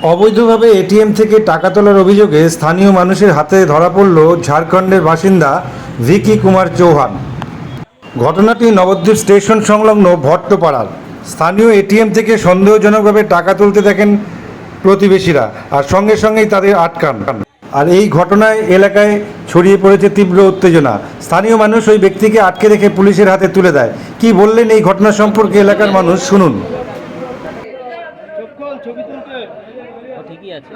অবৈধভাবে এটিএম থেকে টাকা তোলার অভিযোগে স্থানীয় মানুষের হাতে ধরা পড়ল ঝাড়খণ্ডের বাসিন্দা ভিকি কুমার চৌহান। ঘটনাটি নবদ্বীপ স্টেশন সংলগ্ন ভট্টপাড়ার। স্থানীয় এটিএম থেকে সন্দেহজনকভাবে টাকা তুলতে দেখেন প্রতিবেশীরা, আর সঙ্গে সঙ্গেই তাদের আটকান। আর এই ঘটনায় এলাকায় ছড়িয়ে পড়েছে তীব্র উত্তেজনা। স্থানীয় মানুষ ওই ব্যক্তিকে আটকে রেখে পুলিশের হাতে তুলে দেয়। কি বললেন এই ঘটনা সম্পর্কে এলাকার মানুষ, শুনুন। ঠিকই আছে।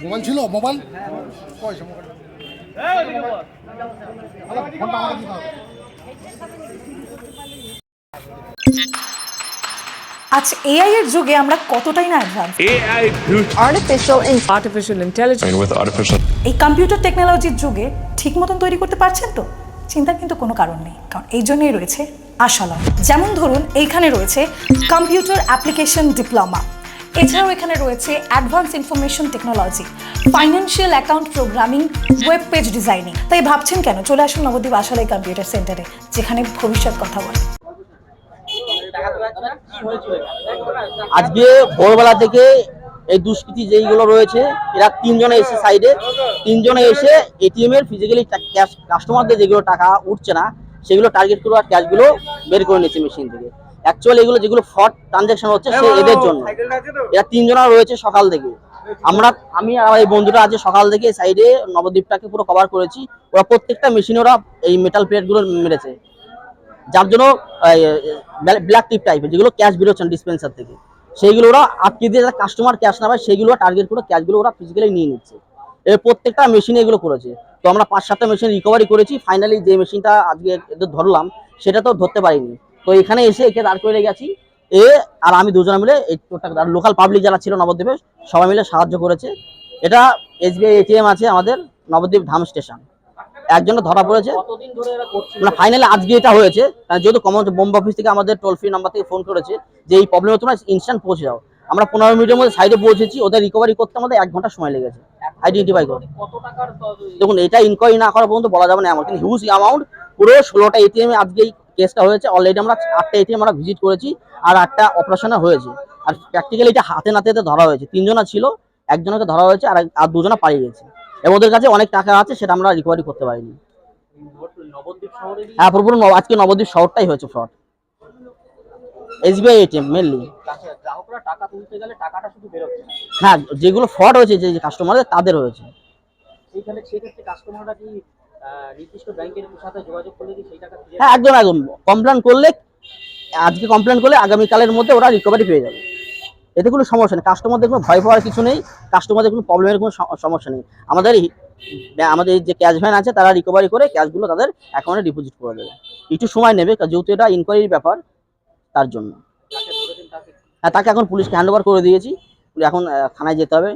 মোবাইল ছিল, মোবাইল আজ এআই এর যুগে আমরা কতটাই না advance. artificial intelligence with artificial এই কম্পিউটার টেকনোলজির যুগে ঠিক মতন তৈরি করতে পারছেন তো? চিন্তার কিন্তু কোনো কারণ নেই, কারণ এই জন্যই রয়েছে আশালয়। যেমন ধরুন এইখানে রয়েছে কম্পিউটার অ্যাপ্লিকেশন ডিপ্লোমা, এছাড়াও এখানে রয়েছে advance information technology, financial account programming, web page designing. তাই ভাবছেন কেন, চলে আসুন নবদ্বীপ আশালয় কম্পিউটার সেন্টারে, যেখানে ভবিষ্যৎ কথা বলে। আজকে ভোরবেলা থেকে এই দুষ্কৃতী যেইগুলো রয়েছে, এরা তিনজনে এসে সাইডে তিনজনে এসে এটিএম এর ফিজিক্যালি ক্যাশ কাস্টমারদের যেগুলো টাকা উঠছে না সেগুলো টার্গেট করে আর ক্যাশগুলো বের করে নিচ্ছে মেশিন থেকে। অ্যাকচুয়ালি এগুলো যেগুলো ফ্রড ট্রানজাকশন হচ্ছে সে এদের জন্য। এরা তিনজনা রয়েছে সকাল থেকে। আমি আর এই বন্ধুরা আজ সকাল থেকে সাইডে নবদ্বীপটাকে পুরো কভার করেছি। ওরা প্রত্যেকটা মেশিনে ওরা এই মেটাল প্লেটগুলো মেরেছে, যার জন্য ব্ল্যাক টিপ টাইপের যেগুলো ক্যাশ বেরোচ্ছেন ডিসপেন্সার থেকে, সেইগুলো ওরা আটকে দিয়ে যারা কাস্টমার ক্যাশ না পায় সেইগুলো টার্গেট করে ক্যাশগুলো ওরা ফিজিক্যালি নিয়ে নিচ্ছে। এর প্রত্যেকটা মেশিনে এগুলো করেছে। তো আমরা 5-7টা মেশিন রিকভারি করেছি। ফাইনালি যে মেশিনটা আজকে এদের ধরলাম সেটা তো ধরতে পারিনি। তো এখানে এসে একে দাঁড় করে গেছি। আর আমি দুজনে মিলে এই লোকাল পাবলিক যারা ছিল নবদ্বীপে সবাই মিলে সাহায্য করেছে। এটা এসবিআই এটিএম আছে আমাদের নবদ্বীপ ধাম স্টেশন, একজনের ধরা পড়েছে। মানে ফাইনালি আজকে এটা হয়েছে, যেহেতু কমন বোম্ব অফিস থেকে আমাদের টোল ফ্রি নাম্বার থেকে ফোন করেছে যে এই প্রবলেমে তোমরা ইনস্ট্যান্ট পৌঁছে যাও। আমরা 15 মিনিটের মধ্যে সাইডে পৌঁছেছি। ওদের রিকভারি করতে আমাদের 1 ঘন্টা সময় লেগেছে আইডেন্টিফাই করতে। দেখুন এটা ইনকোয়ারি না করা পর্যন্ত বলা যাবে না এমন, কিন্তু হিউজ অ্যামাউন্ট। পুরো 16টা এটিএম এ আজকে এই কেসটা হয়েছে। অলরেডি আমরা 8টা এটিএম আমরা ভিজিট করেছি আর 8টা অপারেশন হয়েছে। আর প্র্যাকটিক্যালি এটা হাতে নাতে ধরা হয়েছে। 3জনা ছিল, একজনকে ধরা হয়েছে আর 2জনা পালিয়ে গেছে। এবং ওদের কাছে অনেক টাকা আছে, সেটা আমরা রিকভারি করতে পারিনি। হ্যাঁ, পুরোপুরি আজকে নবদ্বীপ শহরটাই হয়েছে ফ্রড। SBI ATM mainly. হ্যাঁ, যেগুলো ফ্রড হয়েছে যে কাস্টমারদের তাদের হয়েছে। হ্যাঁ, একদম একদম। কমপ্লেন করলে আজকে কমপ্লেন করলে আগামীকালের মধ্যে ওরা রিকভারি পেয়ে যাবে। এতে কোনো সমস্যা নেই, কাস্টমারদের কোনো ভয় পাওয়ার কিছু নেই, কাস্টমারদের কোনো প্রবলেমের কোনো সমস্যা নেই। আমাদের যে ক্যাশ ভ্যান আছে তারা রিকভারি করে ক্যাশগুলো তাদের অ্যাকাউন্টে ডিপোজিট করে দেবে। একটু সময় নেবে যেহেতু এটা ইনকোয়ারির ব্যাপার, তার জন্য। হ্যাঁ, তাকে এখন পুলিশকে হ্যান্ড ওভার করে দিয়েছি। এখন থানায় যেতে হবে।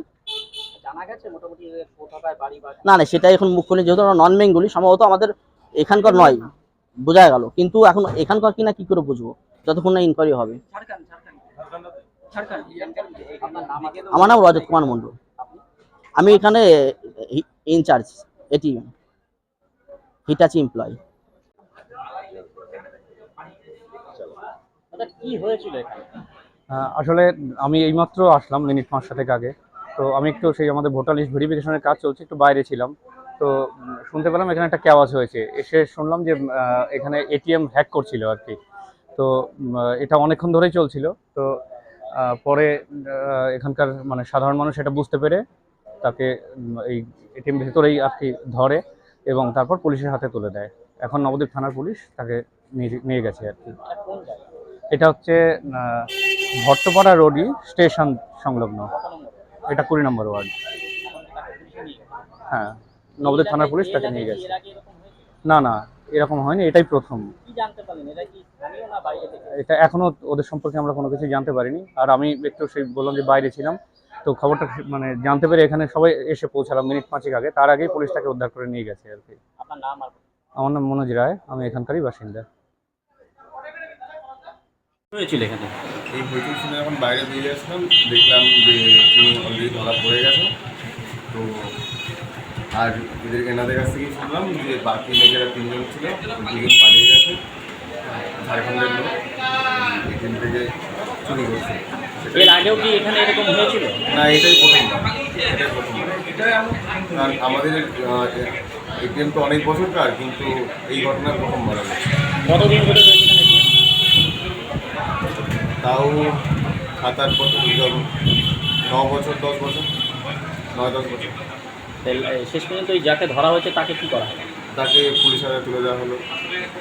না না, সেটাই এখন মুখ খুলে, যেহেতু আমরা নন বেঙ্গলি, সম্ভবত আমাদের এখানকার নয় বোঝা গেল, কিন্তু এখন এখানকার কিনা কি করে বুঝবো যতক্ষণ না ইনকোয়ারি হবে। আমার নাম রজত কুমার মন্ডল, আমি এখানে ইনচার্জ এটিএম হিটাচি এমপ্লয়ি। কি হয়েছিল এখানে? আসলে আমি এইমাত্র আসলাম মিনিট 5-7 আগে। তো আমি একটু সেই আমাদের ভোটার লিস্ট ভেরিফিকেশনের কাজ চলছে, একটু বাইরে ছিলাম। তো শুনতে পেলাম এখানে একটা ক্যাওয়াজ হয়েছে। এসে শুনলাম যে এখানে এটিএম হ্যাক করছিল আর কি। তো এটা অনেকক্ষণ ধরেই চলছিল। তো পরে এখানকার মানে সাধারণ মানুষ এটা বুঝতে পেরে তাকে এই এটিএম ভেতরেই আর কি ধরে এবং তারপর পুলিশের হাতে তুলে দেয়। এখন নবদ্বীপ থানার পুলিশ তাকে নিয়ে গেছে আর কি। এটা হচ্ছে ভট্টপাড়া রোডই স্টেশন সংলগ্ন, এটা 20 নম্বর ওয়ার্ড। হ্যাঁ, নবদ্বীপ থানার পুলিশ তাকে নিয়ে গেছে। না না, এরকম হয়নি, এটাই প্রথম। এটা এখনো ওদের সম্পর্কে আমরা কোনো কিছু জানতে পারিনি। আর আমি একটু সেই বললাম যে বাইরে ছিলাম, তো খবরটা মানে জানতে পেরে এখানে সবাই এসে পৌঁছালাম মিনিট 5 আগে। তার আগেই পুলিশ তাকে উদ্ধার করে নিয়ে গেছে আর কি। আমার নাম মনোজ রায়, আমি এখানকারই বাসিন্দা। এখানে এই হইচই শুনে যখন বাইরে বেরিয়ে আসলাম দেখলাম যে তিনি অলরেডি ধরা পড়ে গেছে। তো আর এনাদের কাছ থেকে শুনলাম যে বাকি লোকেরা 3 জন ছিল, 2 জন পালিয়ে গেছে, ঝাড়খণ্ডের লোক এখান থেকে চুরি করছে। এর আগেও কি এখানে এরকম হয়েছিল? না, এটাই প্রথমবার। আর আমাদের এটিএম তো অনেক বছরকার, কিন্তু এই ঘটনা প্রথমবার হবে। কতদিন ধরে রয়েছে এখানে ATM? তাও 7-8 বছর, 9 বছর, 10 বছর, 9-10 বছর। শেষ পর্যন্ত ওই যাকে ধরা হয়েছে তাকে কি করা হবে? তাকে পুলিশ হাতে তুলে দেওয়া হলো।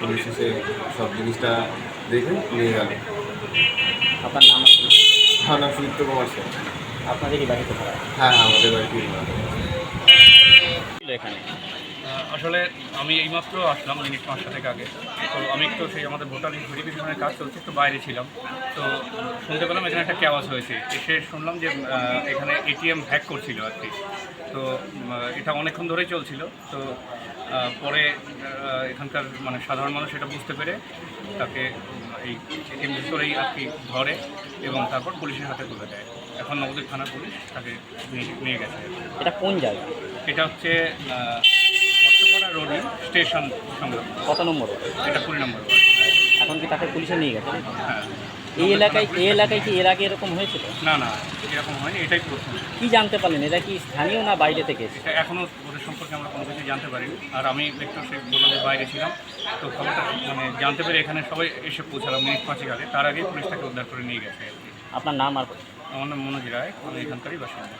পুলিশ এসে সব জিনিসটা দেখে নিয়ে গেল। আপনার নাম আছে? আমার নাম সুদীপ্ত কুমার সেন। আপনাদেরই বাড়িতে ধরা হয়? হ্যাঁ, আমাদের বাড়িতে এখানে আসলে আমি এইমাত্র আসলাম মিনিট 5টা থেকে আগে। তো আমি একটু সেই আমাদের ভোটার লিস্ট ভেরিফিকেশনের কাজ চলছে, একটু বাইরে ছিলাম। তো শুনতে পেলাম এখানে একটা ক্যাওয়াস হয়েছে। এসে শুনলাম যে এখানে এটিএম হ্যাক করছিল আর কি। তো এটা অনেকক্ষণ ধরেই চলছিল। তো পরে এখানকার মানে সাধারণ মানুষ এটা বুঝতে পেরে তাকে এই এটিএম ভিতরেই আর কি ধরে এবং তারপর পুলিশের হাতে তুলে দেয়। এখন নবদ্বীপ থানার পুলিশ তাকে নিয়ে গেছে। এটা কোন জায়গা? এটা হচ্ছে ভট্টপাড়া রোডে স্টেশন সংলগ্ন। কত নম্বর? এটা 20 নম্বর। এখন কি তাকে পুলিশে নিয়ে গেছে? হ্যাঁ। এই এলাকায় কি এর আগে এরকম হয়েছিল? না, এরকম হয়নি, এটাই প্রথম। কি জানতে পারলেন এরা কি স্থানীয় না বাইরে থেকে এসেছে? এটা এখনও ওদের সম্পর্কে আমরা কোনো কিছু জানতে পারিনি। আর আমি একটু সে বললাম যে বাইরে ছিলাম, তো খবরটা মানে জানতে পেরে এখানে সবাই এসে পৌঁছালাম মিনিট 5 আগে। তার আগেই পুলিশ তাকে উদ্ধার করে নিয়ে গেছে আর কি। আপনার নাম আর? আমার নাম মনোজ রায়, আমি এখানকারই বাসিন্দা।